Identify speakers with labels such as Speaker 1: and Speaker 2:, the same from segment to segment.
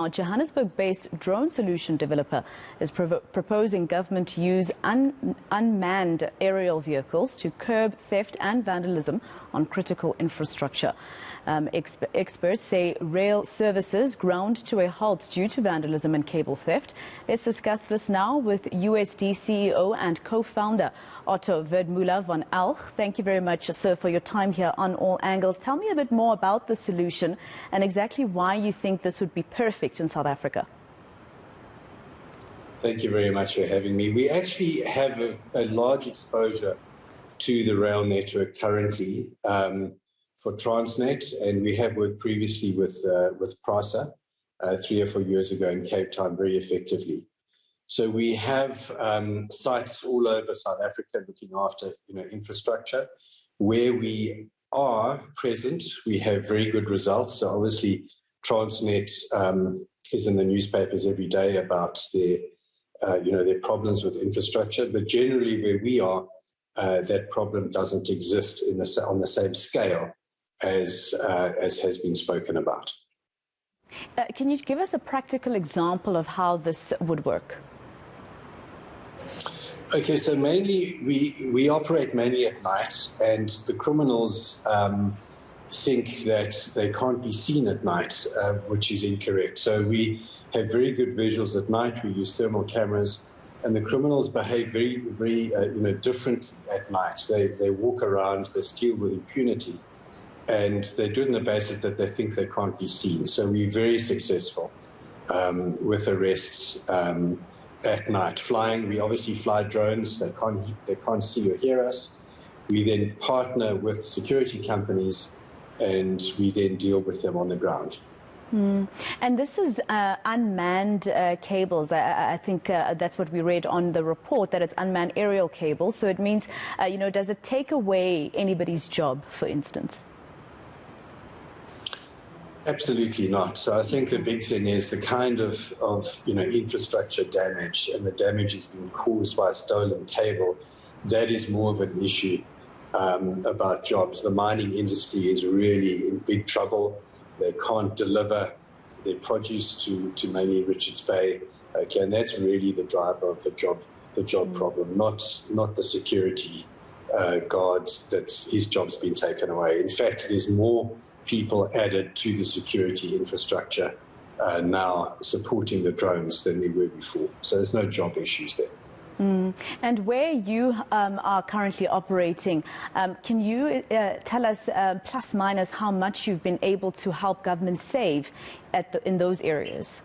Speaker 1: A Johannesburg-based drone solution developer is proposing government to use unmanned aerial vehicles to curb theft and vandalism on critical infrastructure. Experts say rail services ground to a halt due to vandalism and cable theft. Let's discuss this now with USD CEO and co-founder Otto Werdmuller van Elch. Thank you very much, sir, for your time here on All Angles. Tell me a bit more about the solution and exactly why you think this would be perfect in South Africa.
Speaker 2: Thank you very much for having me. We actually have a large exposure to the rail network currently for Transnet, and we have worked previously with PRASA 3 or 4 years ago in Cape Town very effectively. So we have sites all over South Africa looking after infrastructure. Where we are present, we have very good results. So obviously Transnet is in the newspapers every day about their problems with infrastructure, but generally where we are, that problem doesn't exist on the same scale as has been spoken about.
Speaker 1: Can you give us a practical example of how this would work?
Speaker 2: Okay, so mainly we operate mainly at night, and the criminals think that they can't be seen at night, which is incorrect. So we have very good visuals at night. We use thermal cameras, and the criminals behave very, very differently at night. They walk around, they steal with impunity, and they do it on the basis that they think they can't be seen. So we're very successful with arrests at night. Flying, we obviously fly drones. They can't see or hear us. We then partner with security companies, and we then deal with them on the ground.
Speaker 1: And this is unmanned cables. I think that's what we read on the report, that it's unmanned aerial cables. So it means, does it take away anybody's job, for instance?
Speaker 2: Absolutely not. So I think the big thing is the kind of infrastructure damage, and the damage is being caused by a stolen cable. That is more of an issue about jobs. The mining industry is really in big trouble. They can't deliver their produce to mainly Richards Bay. Okay, and that's really the driver of the job problem, not the security guard that his job's been taken away. In fact, there's more people added to the security infrastructure now supporting the drones than there were before. So there's no job issues there.
Speaker 1: And where you are currently operating, can you tell us plus minus how much you've been able to help government save in those areas?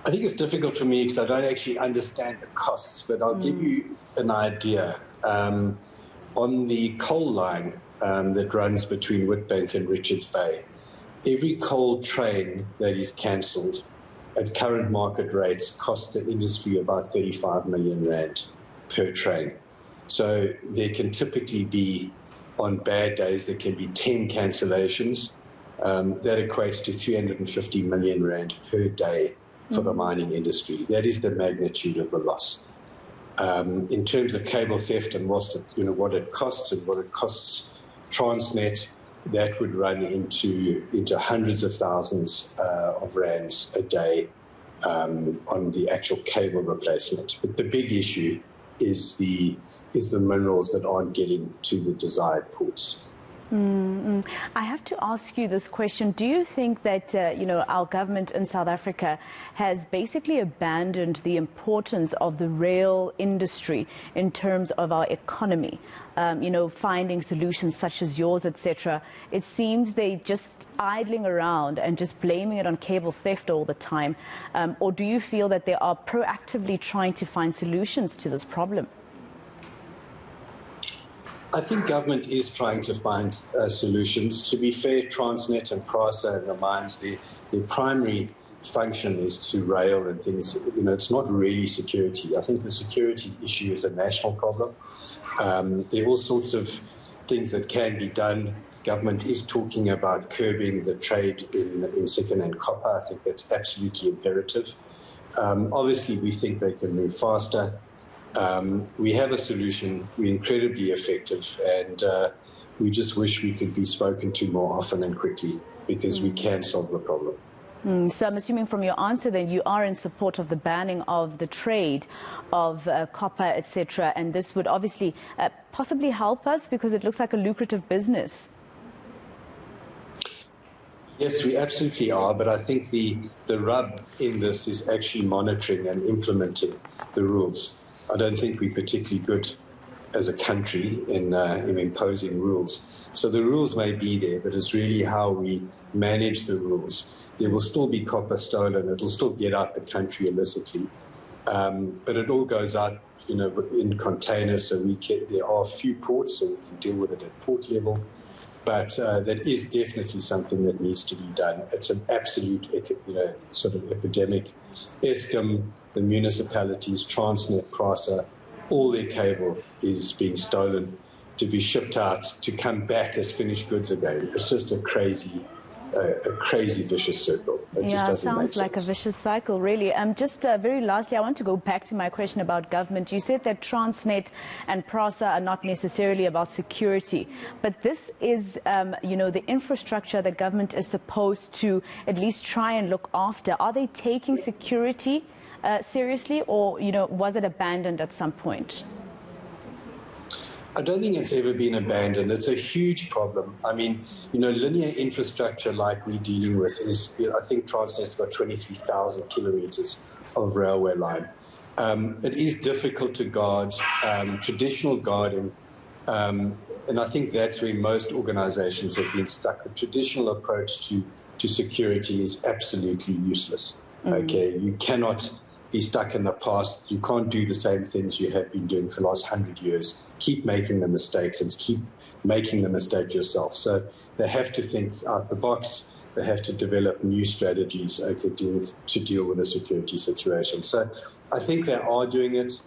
Speaker 2: I think it's difficult for me because I don't actually understand the costs, but I'll give you an idea. On the coal line that runs between Witbank and Richards Bay, every coal train that is cancelled at current market rates costs the industry about 35 million rand per train. So there can typically be, on bad days, there can be 10 cancellations. That equates to 350 million rand per day for the mining industry. That is the magnitude of the loss. In terms of cable theft and what it costs and what it costs Transnet, that would run into hundreds of thousands of rands a day on the actual cable replacement. But the big issue is the minerals that aren't getting to the desired ports.
Speaker 1: I have to ask you this question. Do you think that, our government in South Africa has basically abandoned the importance of the rail industry in terms of our economy? Finding solutions such as yours, etc. It seems they just idling around and just blaming it on cable theft all the time. Or do you feel that they are proactively trying to find solutions to this problem?
Speaker 2: I think government is trying to find solutions. To be fair, Transnet and PRASA and the mines, their primary function is to rail and things. It's not really security. I think the security issue is a national problem. There are all sorts of things that can be done. Government is talking about curbing the trade in second-hand copper. I think that's absolutely imperative. Obviously, we think they can move faster. We have a solution. We're incredibly effective, and we just wish we could be spoken to more often and quickly. because we can solve the problem.
Speaker 1: So I'm assuming from your answer then you are in support of the banning of the trade of copper, etc. And this would obviously possibly help us because it looks like a lucrative business.
Speaker 2: Yes, we absolutely are, but I think the rub in this is actually monitoring and implementing the rules. I don't think we're particularly good as a country in imposing rules. So the rules may be there, but it's really how we manage the rules. There will still be copper stolen. It will still get out the country illicitly. But it all goes out, in containers. So there are a few ports, so we can deal with it at port level. But that is definitely something that needs to be done. It's an absolute, sort of epidemic. Eskom, the municipalities, Transnet, PRASA, all their cable is being stolen to be shipped out to come back as finished goods again. It's just a crazy vicious circle. It
Speaker 1: sounds like a vicious cycle, really. Just very lastly, I want to go back to my question about government. You said that Transnet and PRASA are not necessarily about security, but this is, the infrastructure that government is supposed to at least try and look after. Are they taking security seriously, or, was it abandoned at some point?
Speaker 2: I don't think it's ever been abandoned. It's a huge problem. I mean, linear infrastructure like we're dealing with is, I think Transnet's got 23,000 kilometers of railway line. It is difficult to guard, traditional guarding, and I think that's where most organizations have been stuck. The traditional approach to security is absolutely useless. Okay, you cannot be stuck in the past. You can't do the same things you have been doing for the last 100 years. Keep making the mistakes and keep making the mistake yourself. So they have to think out the box. They have to develop new strategies to deal with the security situation. So I think they are doing it,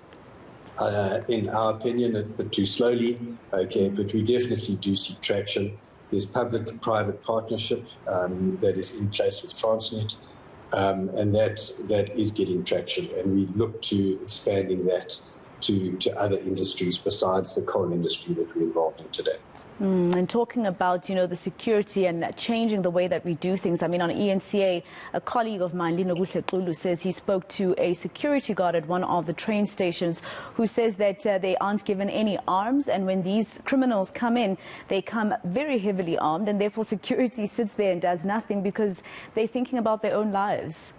Speaker 2: in our opinion, but too slowly. Okay, but we definitely do see traction. There's public-private partnership that is in place with Transnet. And that is getting traction, and we look to expanding that to other industries besides the coal industry that we're involved in today.
Speaker 1: And talking about, the security and changing the way that we do things. I mean, on ENCA, a colleague of mine, Lino Guhle, says he spoke to a security guard at one of the train stations who says that they aren't given any arms. And when these criminals come in, they come very heavily armed, and therefore security sits there and does nothing because they're thinking about their own lives.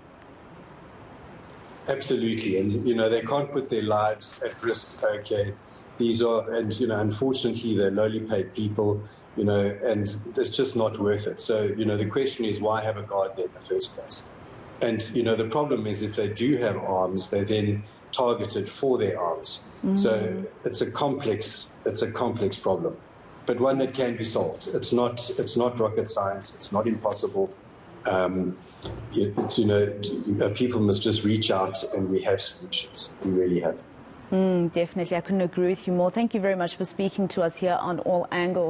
Speaker 2: Absolutely. And, they can't put their lives at risk. Okay. These are, and, unfortunately, they're lowly paid people, and it's just not worth it. So, the question is, why have a guard there in the first place? And, the problem is if they do have arms, they're then targeted for their arms. So it's a complex problem, but one that can be solved. It's not rocket science. It's not impossible. People must just reach out, and we have solutions. We really have.
Speaker 1: Definitely. I couldn't agree with you more. Thank you very much for speaking to us here on All Angles.